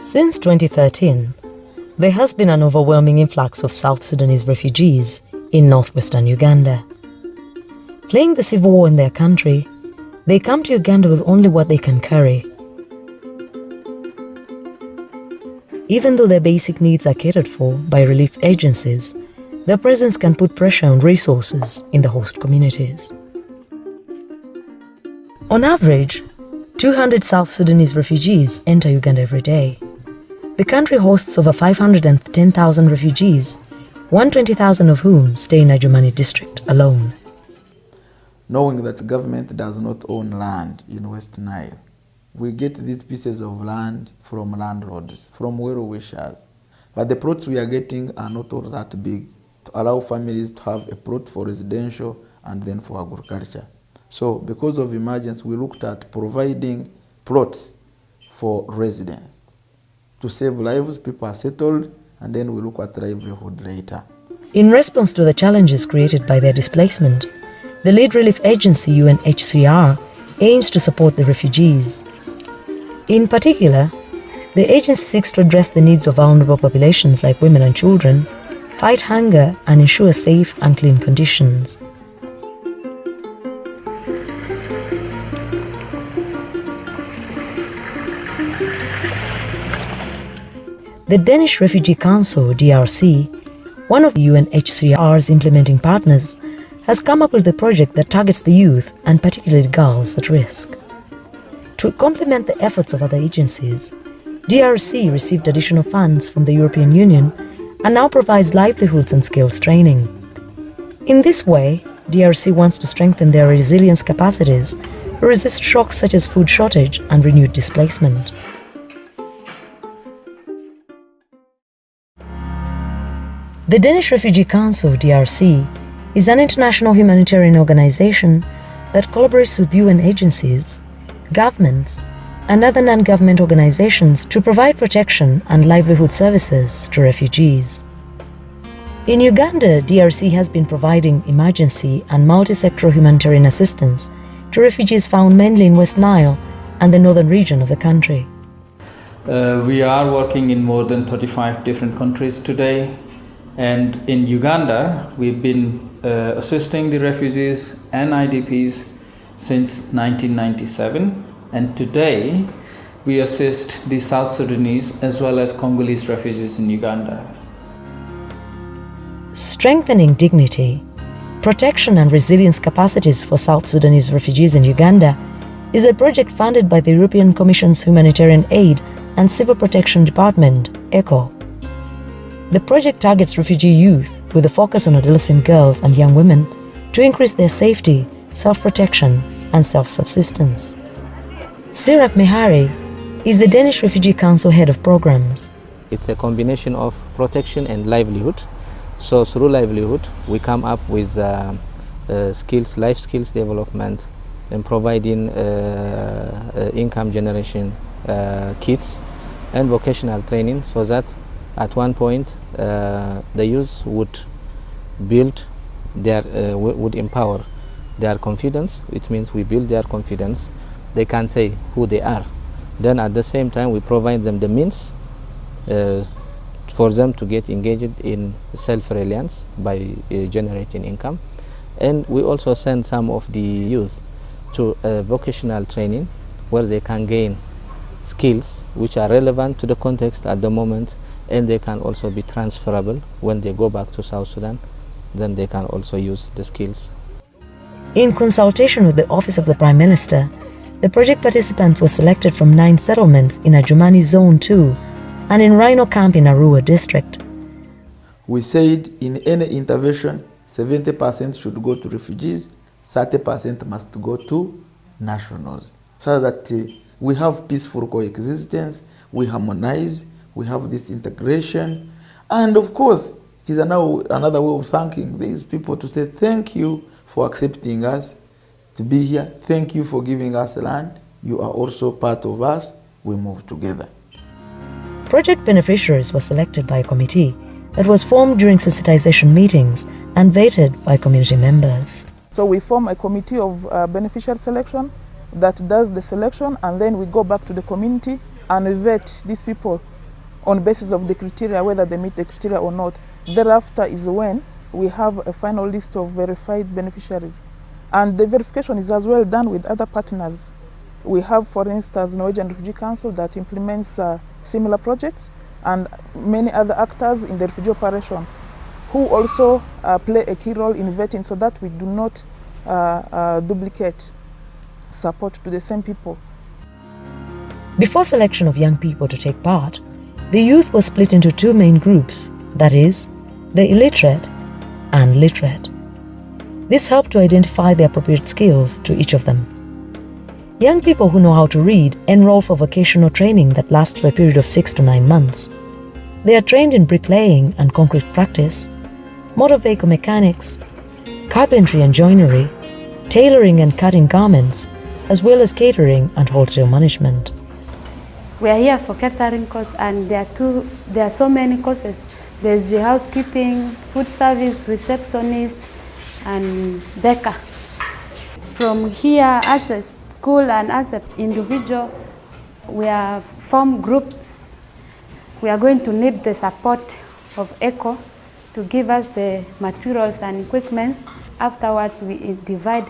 Since 2013, there has been an overwhelming influx of South Sudanese refugees in northwestern Uganda. Fleeing the civil war in their country, they come to Uganda with only what they can carry. Even though their basic needs are catered for by relief agencies, their presence can put pressure on resources in the host communities. On average, 200 South Sudanese refugees enter Uganda every day. The country hosts over 510,000 refugees, 120,000 of whom stay in Adjumani district alone. Knowing that the government does not own land in West Nile, we get these pieces of land from landlords, from well wishers. But the plots we are getting are not all that big to allow families to have a plot for residential and then for agriculture. So because of emergency, we looked at providing plots for residents. To save lives, people are settled, and then we look at livelihood later. In response to the challenges created by their displacement, the lead relief agency UNHCR aims to support the refugees. In particular, the agency seeks to address the needs of vulnerable populations like women and children, fight hunger, and ensure safe and clean conditions. The Danish Refugee Council, DRC, one of the UNHCR's implementing partners, has come up with a project that targets the youth and particularly girls at risk. To complement the efforts of other agencies, DRC received additional funds from the European Union and now provides livelihoods and skills training. In this way, DRC wants to strengthen their resilience capacities to resist shocks such as food shortage and renewed displacement. The Danish Refugee Council, DRC, is an international humanitarian organization that collaborates with UN agencies, governments, and other non-government organizations to provide protection and livelihood services to refugees. In Uganda, DRC has been providing emergency and multi-sectoral humanitarian assistance to refugees found mainly in West Nile and the northern region of the country. We are working in more than 35 different countries today. And in Uganda, we've been assisting the refugees and IDPs since 1997. And today, we assist the South Sudanese as well as Congolese refugees in Uganda. Strengthening dignity, protection and resilience capacities for South Sudanese refugees in Uganda is a project funded by the European Commission's Humanitarian Aid and Civil Protection Department, ECHO. The project targets refugee youth with a focus on adolescent girls and young women to increase their safety, self-protection, and self-subsistence. Sirak Mihari is the Danish Refugee Council Head of Programs. It's a combination of protection and livelihood. So through livelihood, we come up with skills, life skills development, and providing income generation kits and vocational training, so that at one point the youth would build their, would empower their confidence, which means we build their confidence. They can say who they are. Then at the same time we provide them the means for them to get engaged in self-reliance by generating income. And we also send some of the youth to vocational training where they can gain skills which are relevant to the context at the moment, and they can also be transferable when they go back to South Sudan. Then they can also use the skills. In consultation with the Office of the Prime Minister, the project participants were selected from 9 settlements in Adjumani Zone 2 and in Rhino Camp in Arua district. We said in any intervention, 70% should go to refugees, 30% must go to nationals, so that we have peaceful coexistence, we harmonize, we have this integration. And of course, it is another way of thanking these people, to say thank you for accepting us to be here. Thank you for giving us land. You are also part of us. We move together. Project beneficiaries were selected by a committee that was formed during sensitization meetings and vetted by community members. So we form a committee of beneficiary selection that does the selection, and then we go back to the community and vet these people on basis of the criteria, whether they meet the criteria or not. Thereafter is when we have a final list of verified beneficiaries. And the verification is as well done with other partners. We have, for instance, Norwegian Refugee Council that implements similar projects, and many other actors in the refugee operation who also play a key role in vetting so that we do not duplicate support to the same people. Before selection of young people to take part, the youth were split into two main groups, that is, the illiterate and literate. This helped to identify the appropriate skills to each of them. Young people who know how to read enroll for vocational training that lasts for a period of 6 to 9 months. They are trained in bricklaying and concrete practice, motor vehicle mechanics, carpentry and joinery, tailoring and cutting garments, as well as catering and hotel management. We are here for catering course, and there are so many courses. There's the housekeeping, food service, receptionist, and baker. From here, as a school and as an individual, we have formed groups. We are going to need the support of ECHO to give us the materials and equipment. Afterwards, we divide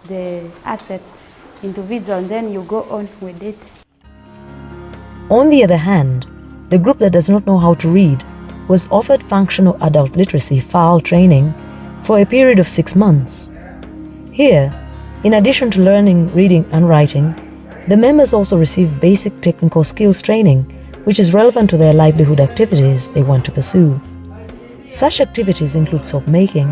the assets individual, and then you go on with it. On the other hand, the group that does not know how to read was offered functional adult literacy file training for a period of 6 months. Here, in addition to learning reading and writing, the members also receive basic technical skills training, which is relevant to their livelihood activities they want to pursue. Such activities include soap making,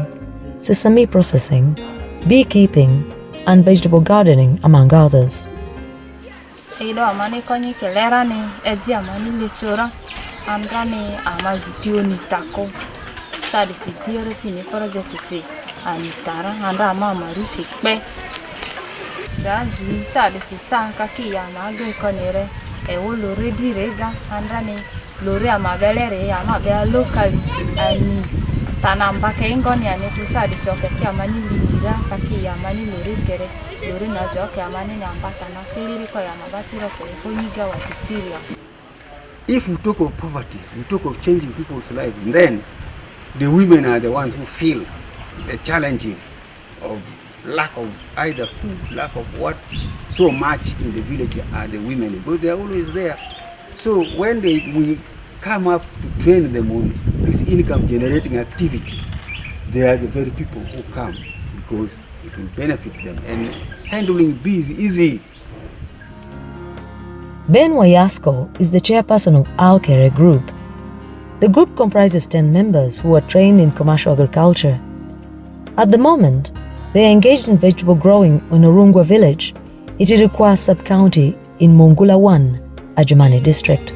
sesame processing, beekeeping, and vegetable gardening, among others. Amani konyi kelerani ezi amani lechora andrani amazitioni tako sadi sitiere sini project si anitara andra mama rusi pe dazi sadi si sanka ki amage konere e wolo redi rega andrani lori amabelere amabea locally ani tanamba ke ingoni ani tu sadi soke ki amani linira kaki amani lori kere lori na joke amani nambata na kiliri ko yamabatiro ko fonyiga wa titiria. If we talk of poverty, we talk of changing people's lives, then the women are the ones who feel the challenges of lack of either food, lack of what, so much in the village are the women, but they are always there. So when we come up to train them on this income generating activity, they are the very people who come because it will benefit them, and handling bees is easy. Ben Wayasko is the chairperson of Alkere Group. The group comprises 10 members who are trained in commercial agriculture. At the moment, they are engaged in vegetable growing in Orungwa village, Itirikwa sub-county in Mongula 1, Adjumani district.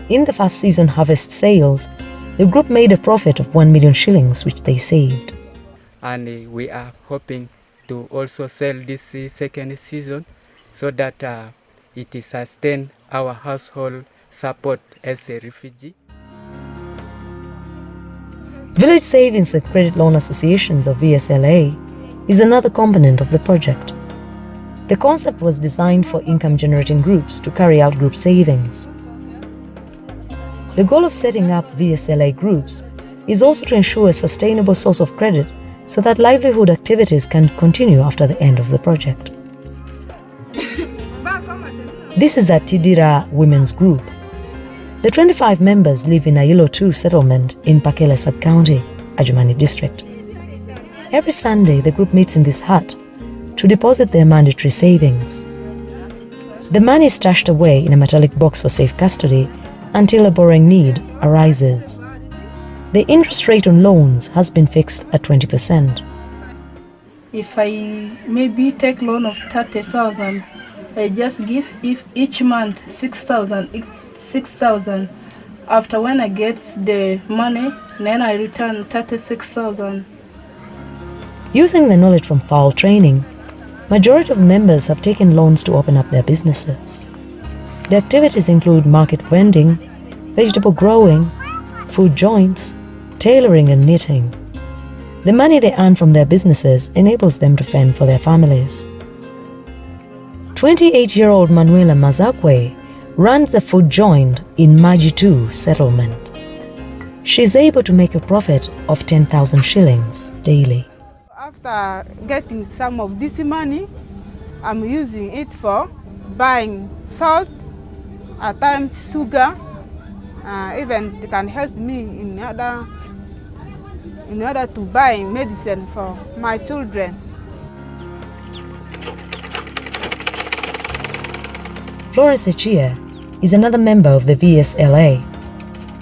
In the first season harvest sales, the group made a profit of 1 million shillings which they saved. And we are hoping to also sell this second season so that it sustain our household support as a refugee. Village Savings and Credit Loan Associations of VSLA is another component of the project. The concept was designed for income-generating groups to carry out group savings. The goal of setting up VSLA groups is also to ensure a sustainable source of credit so that livelihood activities can continue after the end of the project. This is at Tidira Women's Group. The 25 members live in Ayilo 2 settlement in Pakele sub-county, Adjumani district. Every Sunday, the group meets in this hut to deposit their mandatory savings. The money is stashed away in a metallic box for safe custody until a borrowing need arises. The interest rate on loans has been fixed at 20%. If I maybe take loan of 30,000, I just give each month 6,000. After when I get the money, then I return 36,000. Using the knowledge from FOWL training, majority of members have taken loans to open up their businesses. The activities include market vending, vegetable growing, food joints, tailoring and knitting. The money they earn from their businesses enables them to fend for their families. 28-year-old Manuela Mazakwe runs a food joint in Majitu settlement. She is able to make a profit of 10,000 shillings daily. After getting some of this money, I'm using it for buying salt, at times sugar, even it can help me in order to buy medicine for my children. Florence Echia is another member of the VSLA.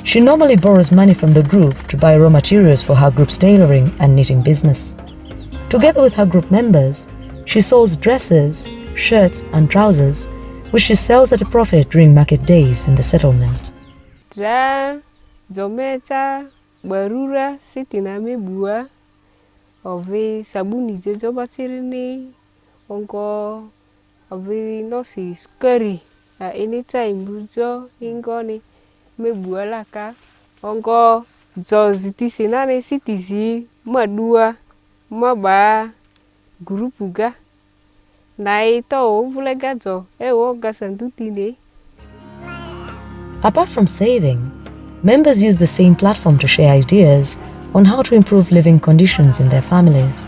She normally borrows money from the group to buy raw materials for her group's tailoring and knitting business. Together with her group members, she sews dresses, shirts and trousers, which she sells at a profit during market days in the settlement. Jometa, barura, sitina mebua, ove sabuni jejobachirini, onko ove nosi scurry, anytime bujo, ingoni, mebua laka, onko jozitisi nane sitisi, madua, maba, gurupuga, naito vulegajo, ewo gasandutine. Apart from saving, members use the same platform to share ideas on how to improve living conditions in their families.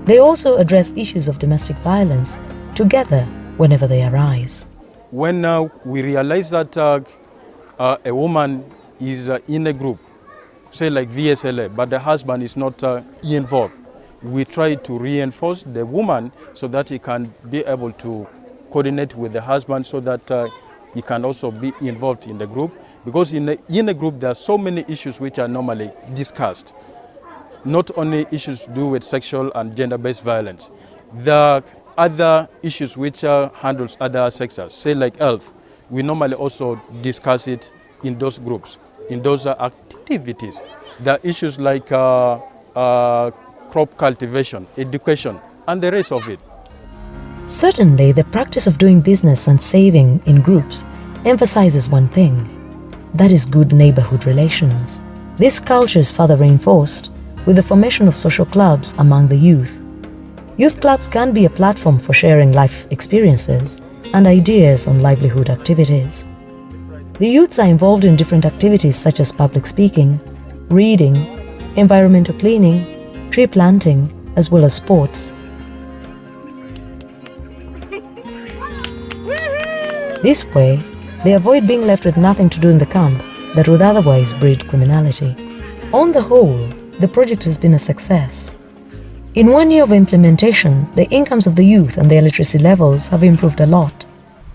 They also address issues of domestic violence together whenever they arise. When we realize that a woman is in a group, say like VSLA, but the husband is not involved, we try to reinforce the woman so that he can be able to coordinate with the husband so that he can also be involved in the group, because in a group there are so many issues which are normally discussed. Not only issues to do with sexual and gender-based violence. There are other issues which handles other sectors, say like health. We normally also discuss it in those groups, in those activities. There are issues like crop cultivation, education, and the rest of it. Certainly, the practice of doing business and saving in groups emphasizes one thing, that is good neighborhood relations. This culture is further reinforced with the formation of social clubs among the youth. Youth clubs can be a platform for sharing life experiences and ideas on livelihood activities. The youths are involved in different activities such as public speaking, reading, environmental cleaning, tree planting, as well as sports. This way, they avoid being left with nothing to do in the camp that would otherwise breed criminality. On the whole, the project has been a success. In 1 year of implementation, the incomes of the youth and their literacy levels have improved a lot.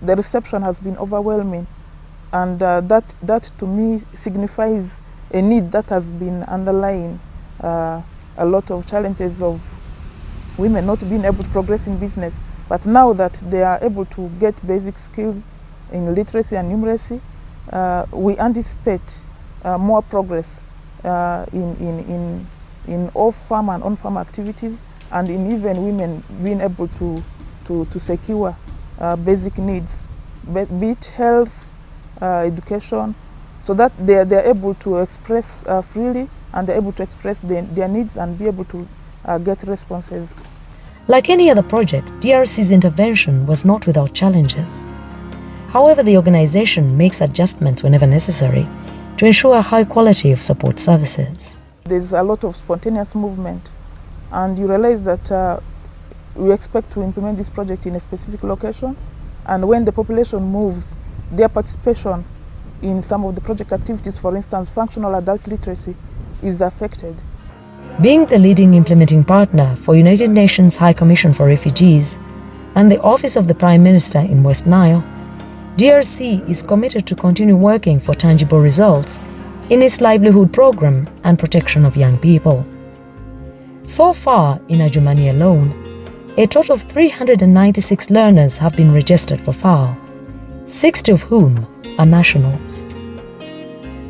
The reception has been overwhelming, and that to me signifies a need that has been underlying a lot of challenges of women not being able to progress in business. But now that they are able to get basic skills in literacy and numeracy, we anticipate more progress in off-farm and on-farm activities, and in even women being able to secure basic needs, be it health, education, so that they're able to express freely, and they're able to express their needs and be able to get responses. Like any other project, DRC's intervention was not without challenges. However, the organization makes adjustments whenever necessary to ensure a high quality of support services. There's a lot of spontaneous movement, and you realize that we expect to implement this project in a specific location, and when the population moves, their participation in some of the project activities, for instance, functional adult literacy, is affected. Being the leading implementing partner for United Nations High Commission for Refugees and the Office of the Prime Minister in West Nile, DRC is committed to continue working for tangible results in its livelihood program and protection of young people. So far, in Adjumani alone, a total of 396 learners have been registered for FAO, 60 of whom are nationals.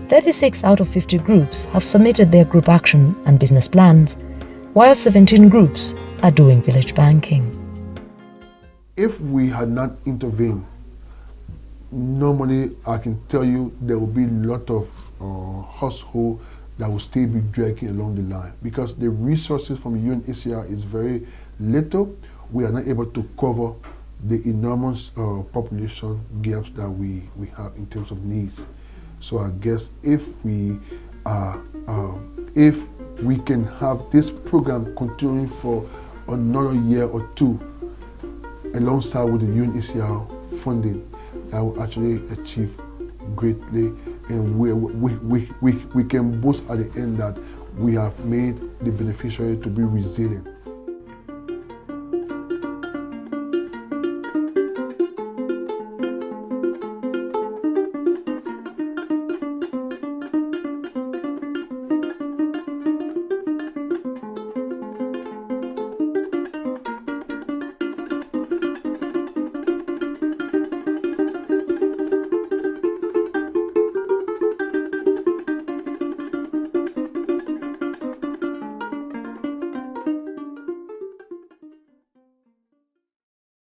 36 out of 50 groups have submitted their group action and business plans, while 17 groups are doing village banking. If we had not intervened, normally I can tell you there will be a lot of households that will still be dragging along the line, because the resources from UNHCR is very little. We are not able to cover the enormous population gaps that we have in terms of needs. So I guess if we can have this program continuing for another year or two, alongside with the UNHCR funding, that will actually achieve greatly, and we can boast at the end that we have made the beneficiary to be resilient.